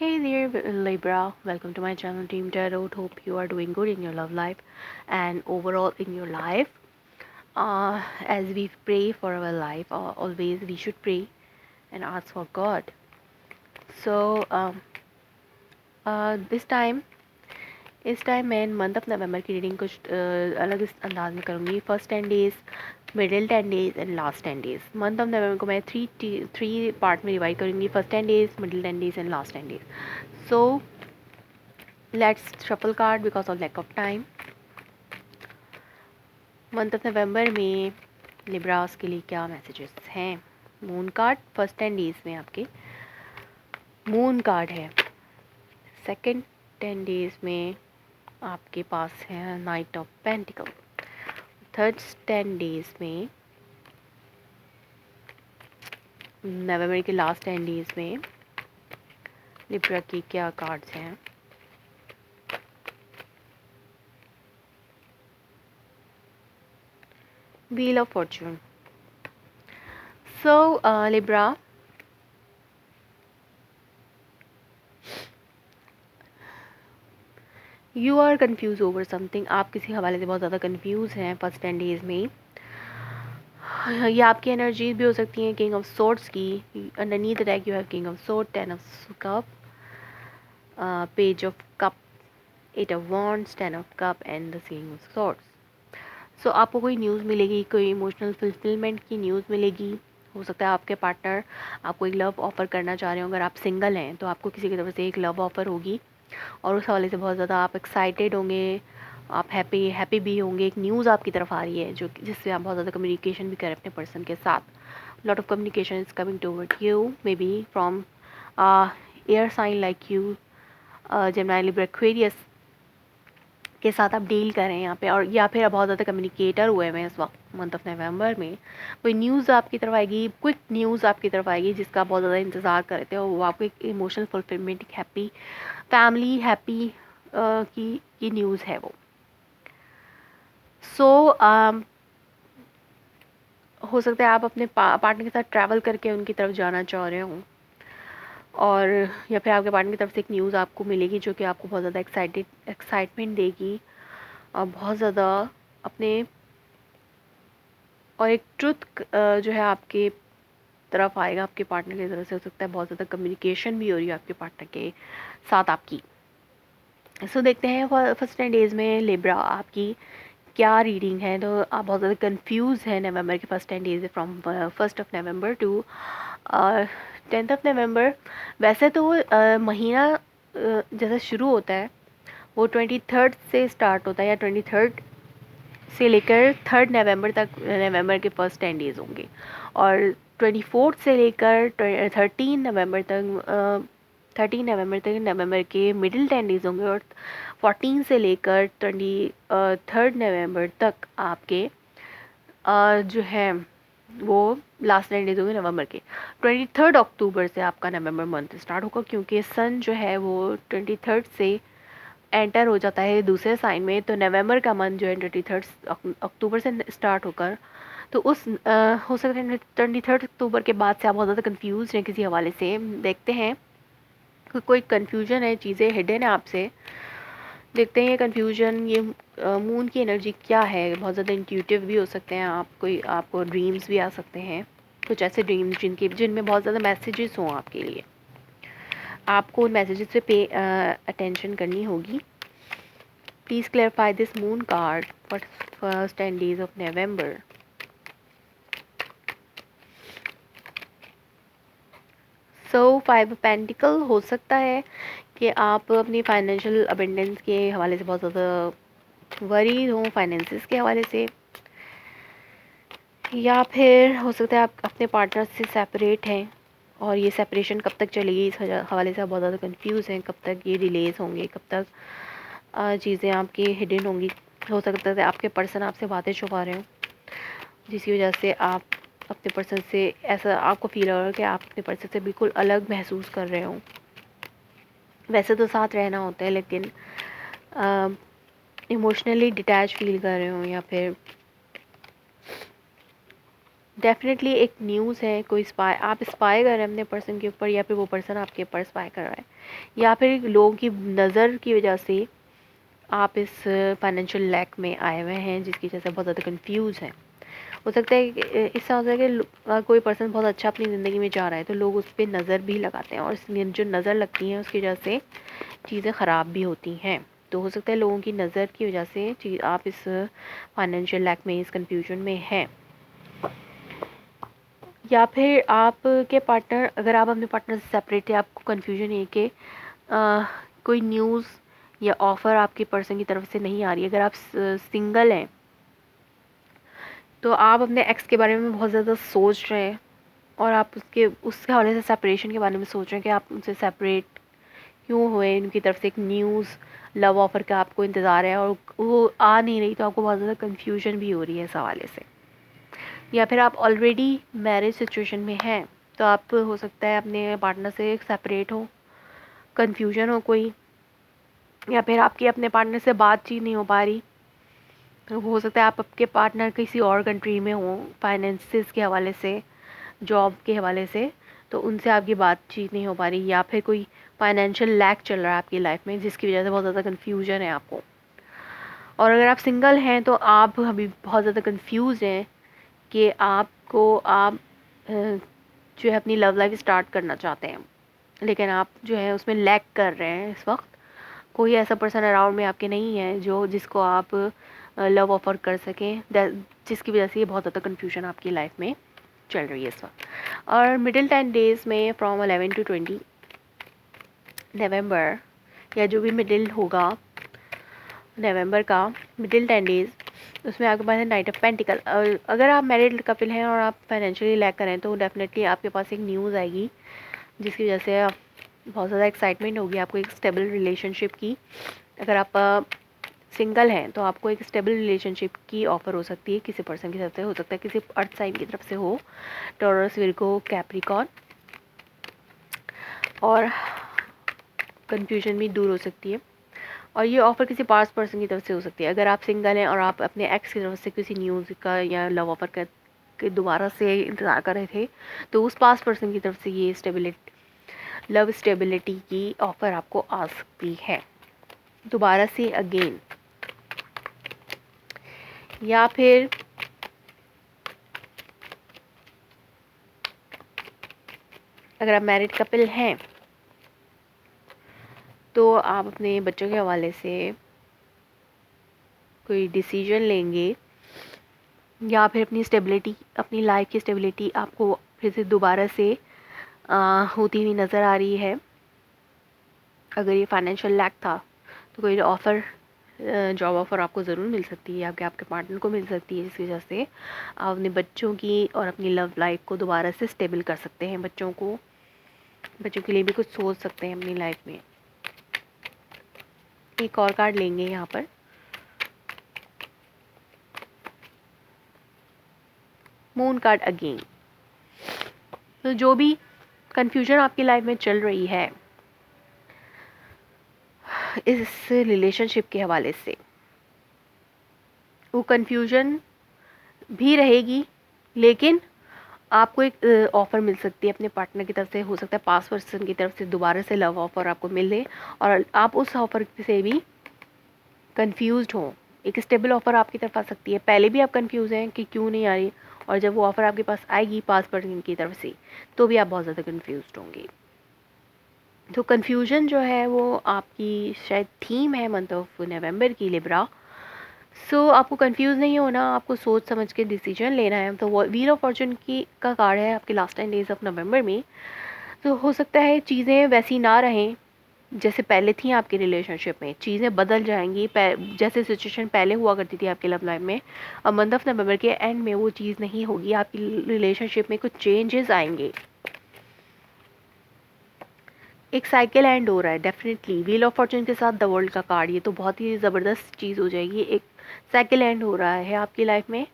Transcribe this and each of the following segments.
Hey there, Libra. Welcome to my channel, Team Tarot. Hope you are doing good in your love life and overall in your life. As we pray for our life, always we should pray and ask for God. So, this time, इस time मैं month of November की reading कुछ अलग इस अंदाज में करूँगी. First 10 days, middle 10 days and last 10 days. Month of November को मैं थ्री पार्ट में डिवाइड करूँगी. First 10 days, middle 10 days and last 10 days. So let's shuffle card because of lack of time. Month of November में Libras के लिए क्या messages हैं? Moon card first 10 days में आपके मून कार्ड है. सेकंड 10 डेज में आपके पास है night of pentacle. Third 10 days में, नवंबर के लास्ट 10 डेज में लिब्रा की क्या कार्ड्स हैं? Wheel of fortune. So Libra, you are confuse over something. आप किसी हवाले से बहुत ज़्यादा कन्फ्यूज़ हैं फर्स्ट 10 डेज में. ये आपकी एनर्जी भी हो सकती है किंग ऑफ सोर्ड्स की. Underneath the deck you have king of sword, 10 of cup, page of cup, 8 of wands, 10 of cup and the king of swords. So आपको कोई न्यूज़ मिलेगी, कोई इमोशनल फुलफिलमेंट की न्यूज़ मिलेगी. हो सकता है आपके पार्टनर आपको एक लव ऑफ़र करना चाह रहे हो. अगर आप सिंगल हैं तो आपको किसी की तरफ से एक लव ऑफ़र होगी और उस हवाले से बहुत ज़्यादा आप एक्साइटेड होंगे, आप हैप्पी भी होंगे. एक न्यूज़ आपकी तरफ आ रही है जो जिससे आप बहुत ज़्यादा कम्युनिकेशन भी करें अपने पर्सन के साथ. Lot of communication is coming toward you, maybe from air sign like you, Gemini, Libra, Aquarius के साथ आप डील करें यहाँ पे. और या फिर बहुत ज़्यादा कम्युनिकेटर हुए हैं इस वक्त मंथ ऑफ नवंबर में. कोई न्यूज़ आपकी तरफ आएगी, क्विक न्यूज़ आपकी तरफ आएगी जिसका आप बहुत ज़्यादा इंतज़ार कर रहे थे और वो आपको एक इमोशनल फुलफिलमेंट, एक हैप्पी फैमिली, हैप्पी की न्यूज़ है वो. सो हो सकता है आप अपने पार्टनर के साथ ट्रैवल करके उनकी तरफ जाना चाह रहे हो, और या फिर आपके पार्टनर की तरफ से एक न्यूज़ आपको मिलेगी जो कि आपको बहुत ज़्यादा एक्साइटमेंट देगी और बहुत ज़्यादा अपने, और एक ट्रुथ जो है आपके तरफ आएगा आपके पार्टनर की तरफ से. हो सकता है बहुत ज़्यादा कम्युनिकेशन भी हो रही है आपके पार्टनर के साथ आपकी. सो देखते हैं फर्स्ट 10 डेज़ में लिब्रा आपकी क्या रीडिंग है. तो आप बहुत ज़्यादा कंफ्यूज हैं नवंबर के first 10 days from first of November to 10th of November. वैसे तो महीना जैसे शुरू होता है वो 23rd से स्टार्ट होता है, या 23rd से लेकर 3rd नवंबर तक नवंबर के फर्स्ट 10 डेज़ होंगे, और 24th से लेकर 13 नवंबर तक 13 नवंबर तक नवंबर के मिडिल 10 डेज़ होंगे, और 14 से लेकर 23rd नवंबर तक आपके जो है वो लास्ट 10 डेज होंगे नवंबर के. 23rd अक्टूबर से आपका नवंबर मंथ स्टार्ट होगा क्योंकि सन जो है वो 23rd से एंटर हो जाता है दूसरे साइन में. तो नवंबर का मंथ जो है 23rd अक्टूबर से स्टार्ट होकर, तो उस हो सकता है 23rd अक्टूबर के बाद से आप बहुत ज़्यादा कन्फ्यूज़ हैं किसी हवाले से. देखते हैं कोई कन्फ्यूजन है, चीज़ें हिडन है आपसे. देखते हैं ये कन्फ्यूजन, ये मून की एनर्जी क्या है. बहुत ज़्यादा इंट्यूटिव भी हो सकते हैं आप, कोई आपको ड्रीम्स भी आ सकते हैं, कुछ ऐसे ड्रीम्स जिनमें बहुत ज़्यादा मैसेजेस हों आपके लिए. आपको उन मैसेजेस पे अटेंशन करनी होगी. Please clarify this moon card for first 10 days of November. So 5 pentacle. हो सकता है कि आप अपनी फाइनेंशियल अबेंडेंस के हवाले से बहुत ज़्यादा वरी हों, फाइनेंसिस के हवाले से, या फिर हो सकता है आप अपने पार्टनर से सेपरेट हैं और ये सेपरेशन कब तक चलेगी इस हवाले से आप बहुत ज़्यादा कंफ्यूज हैं. कब तक ये डिलेज होंगे, कब तक चीज़ें आपकी हिडन होंगी. हो सकता है आपके पर्सन आपसे बातें छुपा रहे हो जिसकी वजह से आप अपने पर्सन से, ऐसा आपको फील हो रहा है कि आप अपने पर्सन से बिल्कुल अलग महसूस कर रहे हो. वैसे तो साथ रहना होता है लेकिन इमोशनली डिटैच फील कर रहे हो, या फिर डेफिनेटली एक न्यूज़ है, कोई स्पाई, आप स्पाई कर रहे हैं अपने पर्सन के ऊपर, या फिर वो पर्सन आपके ऊपर स्पाई कर रहा है, या फिर लोगों की नज़र की वजह से आप इस फाइनेंशियल लैक में आए हुए हैं, जिसकी वजह से बहुत ज़्यादा कंफ्यूज हैं। हो सकता है कि इससे हो सकता है कि कोई पर्सन बहुत अच्छा अपनी ज़िंदगी में जा रहा है तो लोग उस पर नज़र भी लगाते हैं, और जो नज़र लगती हैं उसकी वजह से चीज़ें ख़राब भी होती हैं। तो हो सकता है लोगों की नज़र की वजह से आप इस फाइनेंशियल लैक में, इस कन्फ्यूजन में हैं। या फिर आपके पार्टनर, अगर आप अपने पार्टनर से सेपरेट है, आपको कन्फ्यूजन है कि कोई न्यूज़ या ऑफ़र आपके पर्सन की तरफ से नहीं आ रही है। अगर आप सिंगल हैं तो आप अपने एक्स के बारे में बहुत ज़्यादा सोच रहे हैं, और आप उसके हवाले से सेपरेशन के बारे में सोच रहे हैं कि आप उनसे सेपरेट क्यों हुए। उनकी तरफ से एक न्यूज़ लव ऑफ़र का आपको इंतज़ार है और वो आ नहीं रही, तो आपको बहुत ज़्यादा कन्फ्यूजन भी हो रही है इस हवाले से। या फिर आप ऑलरेडी मैरिज सिचुएशन में हैं, तो आप हो सकता है अपने पार्टनर से सेपरेट हो, कन्फ्यूजन हो कोई, या फिर आपकी अपने पार्टनर से बातचीत नहीं हो पा रही। तो हो सकता है आप आपके पार्टनर किसी और कंट्री में हो, फाइनेंसिस के हवाले से, जॉब के हवाले से, तो उनसे आपकी बातचीत नहीं हो पा रही, या फिर कोई फाइनेंशियल लैक चल रहा है आपकी लाइफ में, जिसकी वजह से बहुत ज़्यादा कन्फ्यूजन है आपको। और अगर आप सिंगल हैं तो आप अभी बहुत ज़्यादा कन्फ्यूज़ हैं कि आप जो है अपनी लव लाइफ स्टार्ट करना चाहते हैं, लेकिन आप जो है उसमें लैक कर रहे हैं इस वक्त। कोई ऐसा पर्सन अराउंड में आपके नहीं है जिसको आप लव ऑफ़र कर सकें, जिसकी वजह से ये बहुत ज़्यादा कन्फ्यूजन आपकी लाइफ में चल रही है इस वक्त। और मिडिल 10 डेज़ में फ्रॉम 11 टू 20 नवंबर, या जो भी मिडिल होगा नवंबर का मिडिल 10 डेज़, उसमें आपके पास है नाइट ऑफ पेंटिकल। और अगर आप मैरिड कपल हैं और आप फाइनेंशियली लैक करें तो डेफिनेटली आपके पास एक न्यूज़ आएगी, जिसकी वजह से बहुत ज़्यादा एक्साइटमेंट होगी आपको एक स्टेबल रिलेशनशिप की। अगर आप सिंगल हैं तो आपको एक स्टेबल रिलेशनशिप की ऑफ़र हो सकती है किसी पर्सन की तरफ से। हो सकता है किसी अर्थ साइन की तरफ से हो, टॉरस, विर्गो, कैप्रिकॉर्न, और कन्फ्यूजन भी दूर हो सकती है। और ये ऑफ़र किसी पास्ट पर्सन की तरफ से हो सकती है। अगर आप सिंगल हैं और आप अपने एक्स की तरफ से किसी न्यूज़ का या लव ऑफ़र का के दोबारा से इंतज़ार कर रहे थे, तो उस पास्ट पर्सन की तरफ से ये लव स्टेबिलिटी की ऑफ़र आपको आ सकती है दोबारा से अगेन। या फिर अगर आप मैरिड कपल हैं तो आप अपने बच्चों के हवाले से कोई डिसीजन लेंगे, या फिर अपनी लाइफ की स्टेबिलिटी आपको फिर से दोबारा से होती हुई नज़र आ रही है। अगर ये फाइनेंशियल लैक था तो कोई ऑफ़र, जॉब ऑफ़र आपको ज़रूर मिल सकती है, आपके पार्टनर को मिल सकती है, जिसकी वजह से आप अपने बच्चों की और अपनी लव लाइफ को दोबारा से स्टेबल कर सकते हैं। बच्चों के लिए भी कुछ सोच सकते हैं अपनी लाइफ में। एक और कार्ड लेंगे यहाँ पर, मून कार्ड अगेन। तो जो भी कन्फ्यूजन आपकी लाइफ में चल रही है इस रिलेशनशिप के हवाले से, वो कन्फ्यूजन भी रहेगी, लेकिन आपको एक ऑफ़र मिल सकती है अपने पार्टनर की तरफ से। हो सकता है पास्ट पर्सन की तरफ से दोबारा से लव ऑफ़र आपको मिले और आप उस ऑफ़र से भी कंफ्यूज्ड हो। एक स्टेबल ऑफ़र आपकी तरफ आ सकती है। पहले भी आप कंफ्यूज हैं कि क्यों नहीं आ रही, और जब वो ऑफ़र आपके पास आएगी पास्ट पर्सन की तरफ से तो भी आप बहुत ज़्यादा कंफ्यूज्ड होंगे। तो कन्फ्यूजन जो है वो आपकी शायद थीम है मंथ ऑफ नवंबर की, लिब्रा। सो आपको कंफ्यूज नहीं होना, आपको सोच समझ के डिसीजन लेना है। तो वो व्हील ऑफ फॉर्चून की का कार्ड है आपके लास्ट 10 डेज ऑफ नवंबर में। तो हो सकता है चीज़ें वैसी ना रहें जैसे पहले थी आपकी रिलेशनशिप में, चीज़ें बदल जाएंगी। जैसे सिचुएशन पहले हुआ करती थी आपके लव लाइफ में, अब मंथ ऑफ नवंबर के एंड में वो चीज़ नहीं होगी। आपकी रिलेशनशिप में कुछ चेंजेस आएंगे, एक साइकिल एंड हो रहा है डेफिनेटली। व्हील ऑफ फॉर्चून के साथ द वर्ल्ड का कार्ड, ये तो बहुत ही ज़बरदस्त चीज़ हो जाएगी। एक साइकिल एंड हो रहा है आपकी लाइफ में।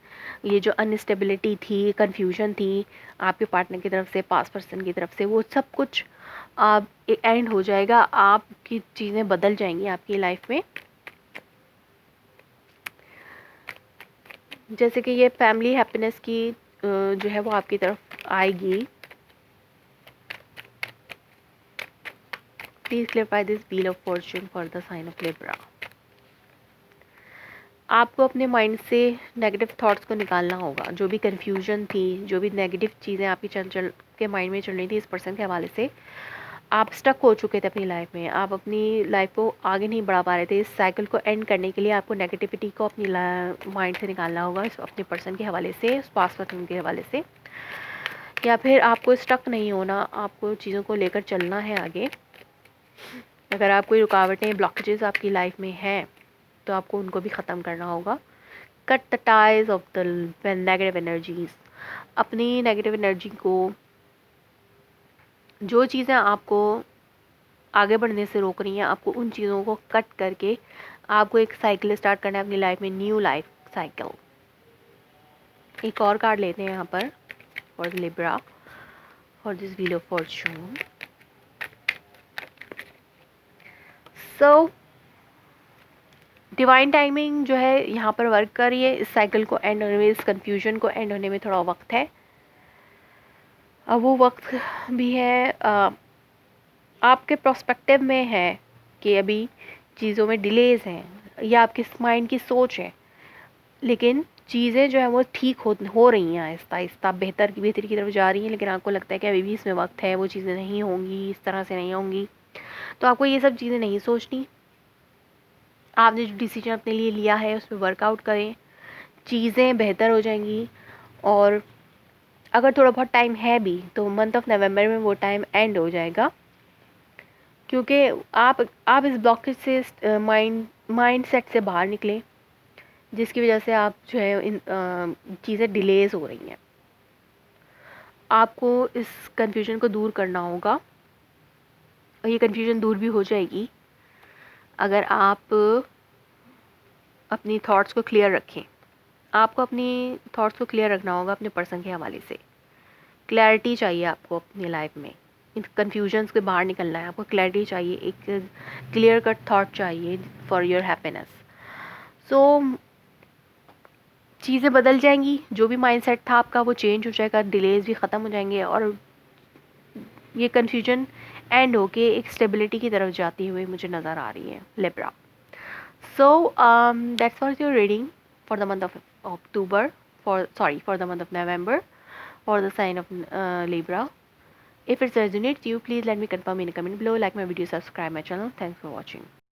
ये जो अनस्टेबिलिटी थी, कन्फ्यूजन थी आपके पार्टनर की तरफ से, पास्ट पर्सन की तरफ से, वो सब कुछ आप एंड हो जाएगा। आपकी चीज़ें बदल जाएंगी आपकी लाइफ में। जैसे कि ये फैमिली हैप्पीनेस की जो है वो आपकी तरफ आएगी। Please clarify this wheel of fortune for the sign of Libra. आपको अपने माइंड से नेगेटिव थॉट्स को निकालना होगा। जो भी कन्फ्यूजन थी, जो भी नेगेटिव चीज़ें आपकी चल के माइंड में चल रही थी इस पर्सन के हवाले से, आप स्टक हो चुके थे अपनी लाइफ में, आप अपनी लाइफ को आगे नहीं बढ़ा पा रहे थे। इस साइकिल को एंड करने के लिए आपको नेगेटिविटी को अपनी माइंड से निकालना होगा, अपने पर्सन के हवाले से, उस पास पर्सन के हवाले से। या फिर आपको स्टक नहीं होना, आपको चीज़ों को लेकर चलना है आगे। अगर आप कोई रुकावटें, ब्लॉकेजेस आपकी लाइफ में हैं तो आपको उनको भी ख़त्म करना होगा। Cut the ties of the negative energies. अपनी नेगेटिव एनर्जी को, जो चीज़ें आपको आगे बढ़ने से रोक रही हैं, आपको उन चीज़ों को कट करके आपको एक साइकिल स्टार्ट करना है अपनी लाइफ में, न्यू लाइफ साइकिल। एक और कार्ड लेते हैं यहाँ पर for Libra, for this wheel of fortune. So divine timing जो है यहाँ पर वर्क कर रही है। इस साइकिल को एंड होने में, इस कन्फ्यूजन को एंड होने में थोड़ा वक्त है। अब वो वक्त भी है आपके प्रोस्पेक्टिव में है कि अभी चीज़ों में डिलेज हैं या आपके माइंड की सोच है, लेकिन चीज़ें जो है वो ठीक हो रही हैं, आहिस्ता आहिस्ता बेहतरी की तरफ जा रही हैं। लेकिन आपको लगता है कि अभी भी इसमें वक्त है, वो चीज़ें नहीं होंगी, इस तरह से नहीं होंगी। तो आपको ये सब चीज़ें नहीं सोचनी। आपने जो डिसीजन अपने लिए लिया है उस पर वर्कआउट करें, चीज़ें बेहतर हो जाएंगी। और अगर थोड़ा बहुत टाइम है भी तो मंथ ऑफ नवंबर में वो टाइम एंड हो जाएगा, क्योंकि आप इस ब्लॉकेज से माइंड सेट से बाहर निकले, जिसकी वजह से आप जो है इन चीज़ें डिलेज हो रही हैं। आपको इस कन्फ्यूजन को दूर करना होगा, और ये कन्फ्यूजन दूर भी हो जाएगी अगर आप अपनी थॉट्स को क्लियर रखें। आपको अपनी थॉट्स को क्लियर रखना होगा अपने पर्सन के हवाले से। क्लैरिटी चाहिए आपको अपनी लाइफ में, इन कन्फ्यूजन्स के बाहर निकलना है। आपको क्लैरिटी चाहिए, एक क्लियर कट थॉट चाहिए फॉर योर हैप्पीनेस। सो चीज़ें बदल जाएंगी, जो भी माइंडसेट था आपका वो चेंज हो जाएगा, डिलेज भी ख़त्म हो जाएंगे, और ये कन्फ्यूजन एंड होके एक स्टेबिलिटी की तरफ जाती हुई मुझे नज़र आ रही है Libra. So that's for your reading for the month of October, for the month of November, for the sign of Libra. If it resonates you, please let me confirm in a comment below, like my video, subscribe my channel. Thanks for watching.